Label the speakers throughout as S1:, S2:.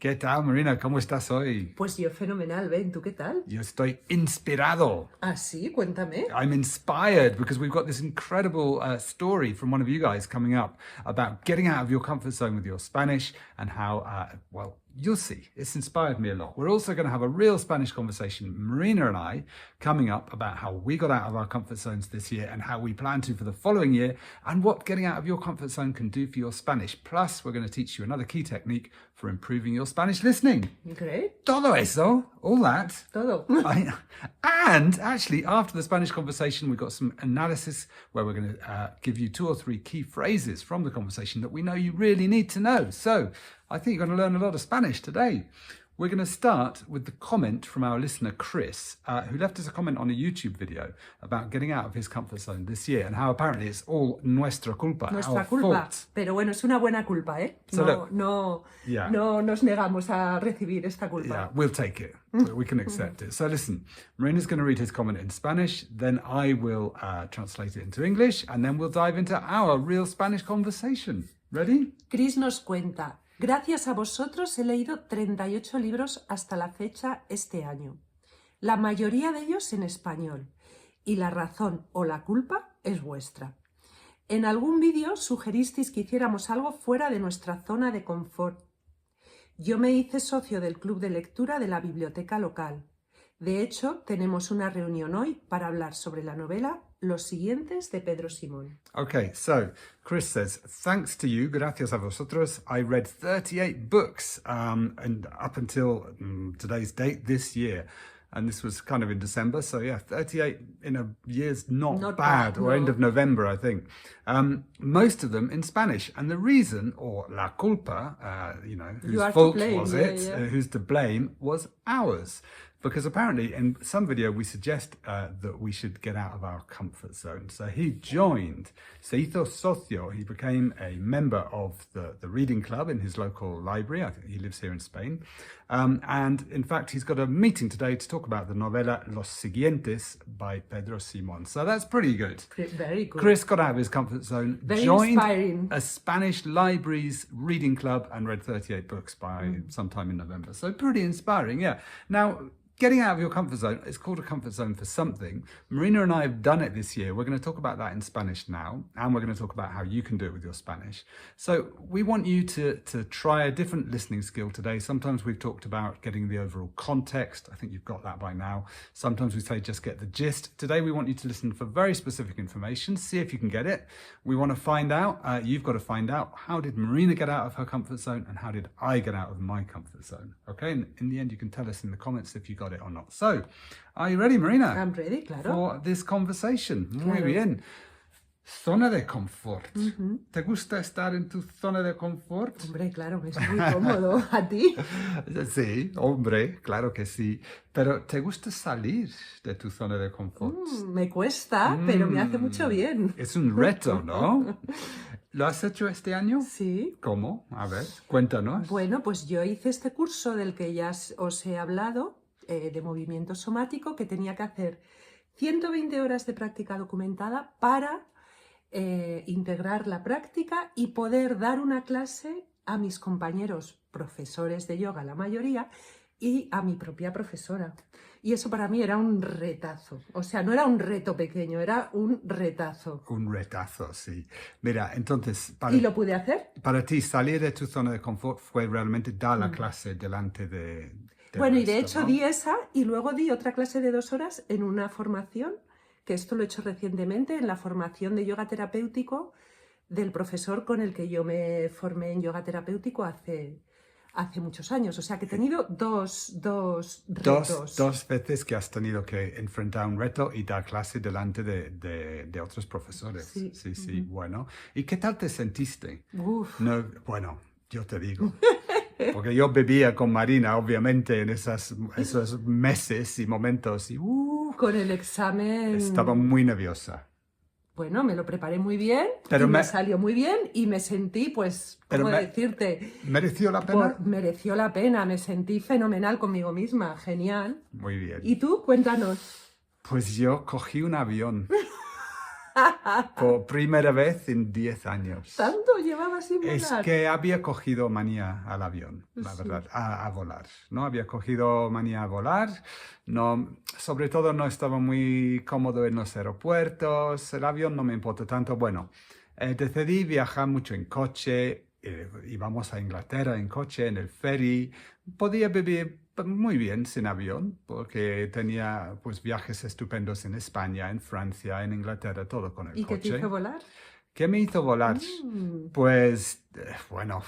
S1: ¿Qué tal, Marina? ¿Cómo estás hoy?
S2: Pues yo fenomenal, Ben, ¿tú qué tal?
S1: Yo estoy inspirado.
S2: Ah, sí, cuéntame.
S1: I'm inspired because we've got this incredible story from one of you guys coming up about getting out of your comfort zone with your Spanish and how, well, you'll see. It's inspired me a lot. We're also going to have a real Spanish conversation, Marina and I, coming up about how we got out of our comfort zones this year and how we plan to for the following year and what getting out of your comfort zone can do for your Spanish. Plus, we're going to teach you another key technique for improving your Spanish listening.
S2: Great.
S1: Todo eso, all that.
S2: Todo.
S1: And actually, after the Spanish conversation, we've got some analysis where we're going to give you 2 or 3 key phrases from the conversation that we know you really need to know. So I think you're going to learn a lot of Spanish today. We're going to start with the comment from our listener, Chris, who left us a comment on a YouTube video about getting out of his comfort zone this year and how apparently it's all nuestra culpa,
S2: Nuestra
S1: our
S2: culpa.
S1: fault.
S2: Pero bueno, es una buena culpa, ¿eh?
S1: So look,
S2: no nos negamos a recibir esta culpa.
S1: Yeah, we'll take it. We can accept it. So listen, Marina's going to read his comment in Spanish, then I will translate it into English, and then we'll dive into our real Spanish conversation. Ready?
S2: Chris nos cuenta: gracias a vosotros he leído 38 libros hasta la fecha este año. La mayoría de ellos en español. Y la razón o la culpa es vuestra. En algún vídeo sugeristeis que hiciéramos algo fuera de nuestra zona de confort. Yo me hice socio del club de lectura de la biblioteca local. De hecho, tenemos una reunión hoy para hablar sobre la novela Los Siguientes de Pedro Simón.
S1: Okay, so Chris says, thanks to you, gracias a vosotros, I read 38 books and up until today's date this year. And this was kind of in December, so yeah, 38 in a year's not bad, or end of November, I think. Most of them in Spanish. And the reason, or la culpa, whose fault was it, who's to blame, was ours. Because apparently in some video we suggest that we should get out of our comfort zone. So he joined, se hizo socio, he became a member of the reading club in his local library. I think he lives here in Spain. And in fact, he's got a meeting today to talk about the novela Los Siguientes by Pedro Simón. So that's pretty good.
S2: Very good.
S1: Chris got out of his comfort zone,
S2: Very
S1: joined
S2: inspiring.
S1: a Spanish library's reading club and read 38 books by sometime in November. So pretty inspiring, yeah. Now, getting out of your comfort zone, it's called a comfort zone for something. Marina and I have done it this year. We're going to talk about that in Spanish now, and we're going to talk about how you can do it with your Spanish. So we want you to try a different listening skill today. Sometimes we've talked about getting the overall context. I think you've got that by now. Sometimes we say just get the gist. Today we want you to listen for very specific information, see if you can get it. We want to find out, you've got to find out, how did Marina get out of her comfort zone and how did I get out of my comfort zone? Okay, and in the end you can tell us in the comments if you got it or not. So, are you ready, Marina?
S2: I'm ready, claro.
S1: For this conversation. Muy
S2: Claro.
S1: bien. Zona de confort. ¿Te gusta estar en tu zona de confort?
S2: Hombre, claro, es muy cómodo. ¿A ti?
S1: Sí, hombre, claro que sí. Pero ¿te gusta salir de tu zona de confort?
S2: Me cuesta, pero me hace mucho bien.
S1: Es un reto, ¿no? ¿Lo has hecho este año?
S2: Sí.
S1: ¿Cómo? A ver, cuéntanos.
S2: Bueno, pues yo hice este curso del que ya os he hablado, de movimiento somático, que tenía que hacer 120 horas de práctica documentada para integrar la práctica y poder dar una clase a mis compañeros profesores de yoga, la mayoría, y a mi propia profesora. Y eso para mí era un retazo. O sea, no era un reto pequeño, era un retazo.
S1: Un retazo, sí. Mira, entonces...
S2: ¿Y lo pude hacer?
S1: Para ti, salir de tu zona de confort fue realmente dar la clase delante de
S2: bueno, y de
S1: resto,
S2: hecho
S1: ¿no?
S2: di esa y luego di otra clase de 2 horas en una formación, que esto lo he hecho recientemente, en la formación de yoga terapéutico del profesor con el que yo me formé en yoga terapéutico hace muchos años. O sea, que he tenido dos retos.
S1: Dos veces que has tenido que enfrentar un reto y dar clase delante de otros profesores.
S2: Sí.
S1: Sí, bueno. ¿Y qué tal te sentiste?
S2: Uf.
S1: No, bueno, yo te digo. Porque yo bebía con Marina, obviamente, en esos meses y momentos. Y,
S2: con el examen...
S1: Estaba muy nerviosa.
S2: Bueno, me lo preparé muy bien,
S1: pero
S2: me salió muy bien y me sentí, pues, ¿cómo decirte?
S1: ¿Mereció la pena?
S2: Mereció la pena, me sentí fenomenal conmigo misma, genial.
S1: Muy bien.
S2: ¿Y tú? Cuéntanos.
S1: Pues yo cogí un avión. por primera vez en 10 años.
S2: ¿Tanto llevaba sin volar?
S1: Es que había cogido manía al avión, la verdad, a volar, ¿no? Había cogido manía a volar, no, sobre todo no estaba muy cómodo en los aeropuertos, el avión no me importa tanto. Bueno, decidí viajar mucho en coche, íbamos a Inglaterra en coche, en el ferry, podía vivir muy bien sin avión, porque tenía pues viajes estupendos en España, en Francia, en Inglaterra, todo con el
S2: ¿Y qué te
S1: coche.
S2: hizo volar?
S1: ¿Qué me hizo volar? Pues, bueno,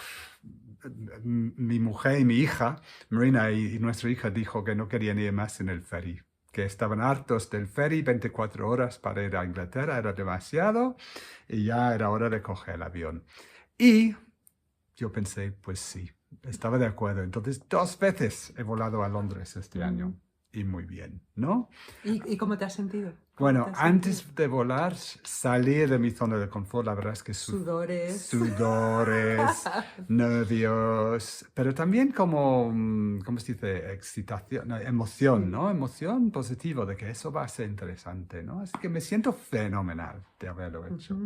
S1: mi mujer y mi hija, Marina y nuestra hija, dijo que no querían ir más en el ferry, que estaban hartos del ferry, 24 horas para ir a Inglaterra, era demasiado, y ya era hora de coger el avión. Y yo pensé, pues sí, estaba de acuerdo. Entonces, 2 veces he volado a Londres este año, y muy bien, ¿no?
S2: ¿Y cómo te has sentido?
S1: Bueno, antes de volar, salir de mi zona de confort, la verdad es que
S2: Sudores.
S1: nervios, pero también como, ¿cómo se dice? Excitación, no, emoción, ¿no? Emoción positiva de que eso va a ser interesante, ¿no? Así que me siento fenomenal de haberlo hecho.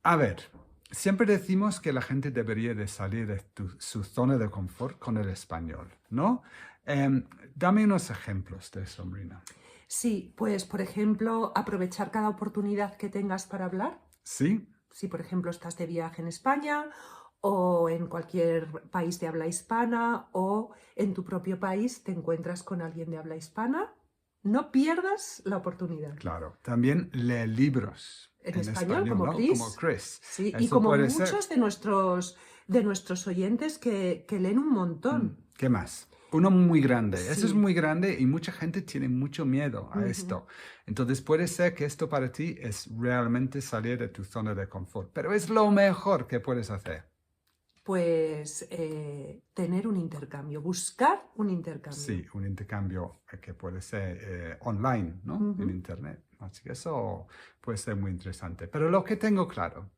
S1: A ver, siempre decimos que la gente debería de salir de su zona de confort con el español, ¿no? Dame unos ejemplos de eso, Marina.
S2: Sí, pues por ejemplo, aprovechar cada oportunidad que tengas para hablar.
S1: ¿Sí?
S2: Si por ejemplo estás de viaje en España o en cualquier país de habla hispana o en tu propio país te encuentras con alguien de habla hispana, no pierdas la oportunidad.
S1: Claro. También lee libros
S2: En español, como
S1: ¿no?
S2: Chris.
S1: Como Chris.
S2: Sí,
S1: Eso
S2: y como
S1: puede
S2: muchos
S1: ser.
S2: de nuestros oyentes que leen un montón.
S1: ¿Qué más? Uno muy grande. Eso es
S2: Sí.
S1: muy grande y mucha gente tiene mucho miedo a esto. Entonces puede ser que esto para ti es realmente salir de tu zona de confort. Pero es lo mejor que puedes hacer.
S2: Pues tener un intercambio, buscar un intercambio.
S1: Sí, un intercambio que puede ser online, ¿no? En Internet. Así que eso puede ser muy interesante. Pero lo que tengo claro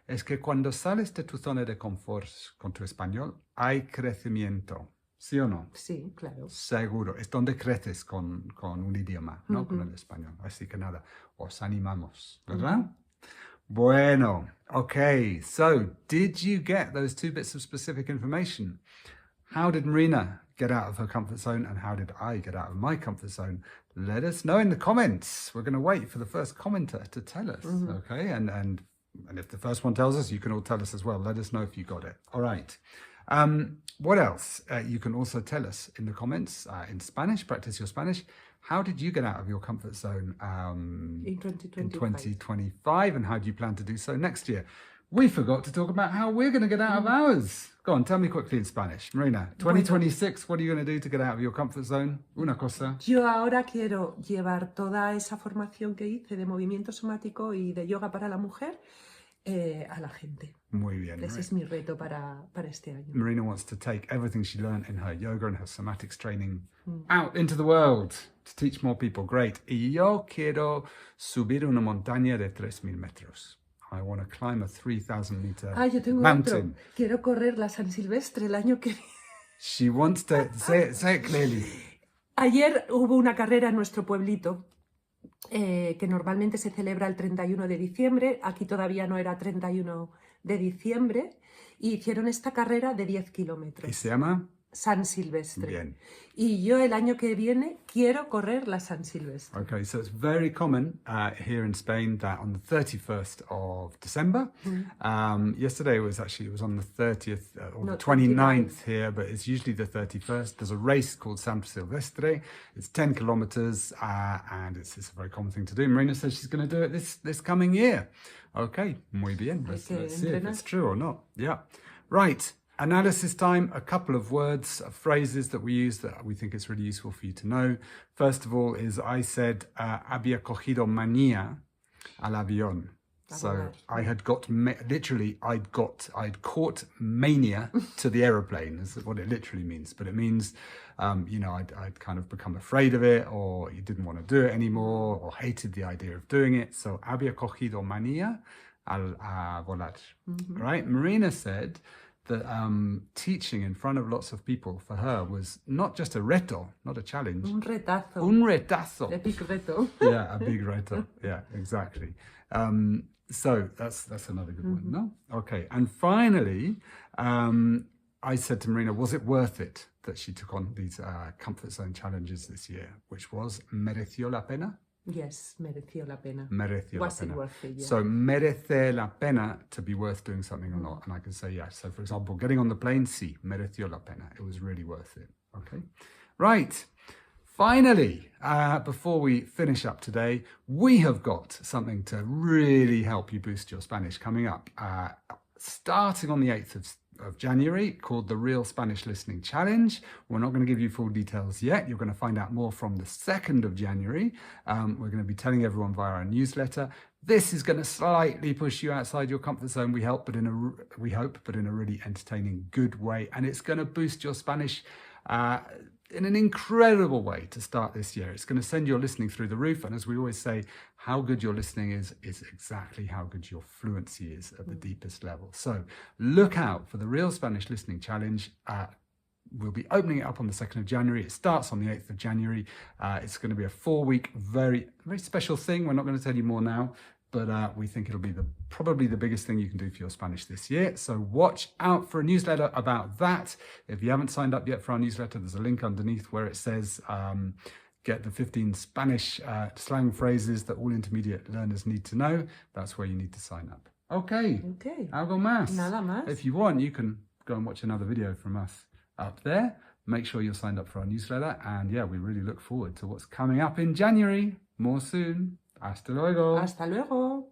S1: es que cuando sales de tu zona de confort con tu español, hay crecimiento. ¿Sí o no?
S2: Sí, claro.
S1: Seguro. Es donde creces con un idioma, ¿no? Con el español. Así que nada, os animamos, ¿verdad? Bueno, okay. So, did you get those 2 bits of specific information? How did Marina get out of her comfort zone and how did I get out of my comfort zone? Let us know in the comments. We're going to wait for the first commenter to tell us, okay? And if the first one tells us, you can all tell us as well. Let us know if you got it. All right. What else? You can also tell us in the comments in Spanish, practice your Spanish. How did you get out of your comfort zone
S2: in 2025.
S1: in 2025 and how do you plan to do so next year? We forgot to talk about how we're going to get out of ours. Go on, tell me quickly in Spanish. Marina, 2026, what are you going to do to get out of your comfort zone? Una cosa.
S2: Yo ahora quiero llevar toda esa formación que hice de movimiento somático y de yoga para la mujer a la gente.
S1: Muy bien.
S2: Ese es mi reto para este año.
S1: Marina wants to take everything she learned in her yoga and her somatics training out into the world to teach more people. Great. Y yo quiero subir una montaña de 3,000 metros. I want to climb a 3,000 meter
S2: yo tengo
S1: mountain.
S2: otro. Quiero correr la San Silvestre el año que viene.
S1: She wants to say it clearly.
S2: Ayer hubo una carrera en nuestro pueblito que normalmente se celebra el 31 de diciembre. Aquí todavía no era 31 de diciembre. Y hicieron esta carrera de 10 kilómetros.
S1: ¿Y se llama?
S2: San Silvestre.
S1: Bien.
S2: Y yo el año que viene quiero correr la San Silvestre.
S1: Okay, so it's very common here in Spain that on the 31st of December, yesterday it was on the 30th or
S2: No,
S1: the 29th here, but it's usually the 31st. There's a race called San Silvestre. It's 10 kilometers and it's a very common thing to do. Marina says she's going to do it this coming year. Okay, muy bien. Let's see if it's true or not. Yeah. Right. Analysis time, a couple of words, phrases that we use that we think it's really useful for you to know. First of all is I said, había cogido manía al avión. So I had got, literally, I'd caught mania to the aeroplane, is what it literally means. But it means, I'd kind of become afraid of it or you didn't want to do it anymore or hated the idea of doing it. So había cogido manía a volar, right? Marina said that teaching in front of lots of people for her was not just a reto, not a challenge.
S2: Un retazo.
S1: Un retazo.
S2: A big reto.
S1: Yeah, a big reto. Yeah, exactly. So that's another good one, no? Okay, and finally, I said to Marina, was it worth it that she took on these comfort zone challenges this year? Which was, mereció la pena?
S2: Yes, mereció la pena.
S1: Mereció
S2: Was
S1: la
S2: it
S1: pena.
S2: worth it? Yeah.
S1: So, merece la pena to be worth doing something or not? And I can say yes. So, for example, getting on the plane, sí, mereció la pena. It was really worth it. Okay. Right. Finally, before we finish up today, we have got something to really help you boost your Spanish coming up. Starting on the 8th of January, called the Real Spanish Listening Challenge. We're not going to give you full details yet. You're going to find out more from the 2nd of January. We're going to be telling everyone via our newsletter. This is going to slightly push you outside your comfort zone, we hope, but in a really entertaining, good way. And it's going to boost your Spanish in an incredible way to start this year. It's going to send your listening through the roof. And as we always say, how good your listening is exactly how good your fluency is at the deepest level. So look out for the Real Spanish Listening Challenge. We'll be opening it up on the 2nd of January. It starts on the 8th of January. It's going to be a 4-week, very, very special thing. We're not going to tell you more now, but we think it'll be probably the biggest thing you can do for your Spanish this year. So watch out for a newsletter about that. If you haven't signed up yet for our newsletter, there's a link underneath where it says get the 15 Spanish slang phrases that all intermediate learners need to know. That's where you need to sign up. Okay. Algo más.
S2: Nada más.
S1: If you want, you can go and watch another video from us up there. Make sure you're signed up for our newsletter. And yeah, we really look forward to what's coming up in January. More soon. Hasta luego.
S2: Hasta luego.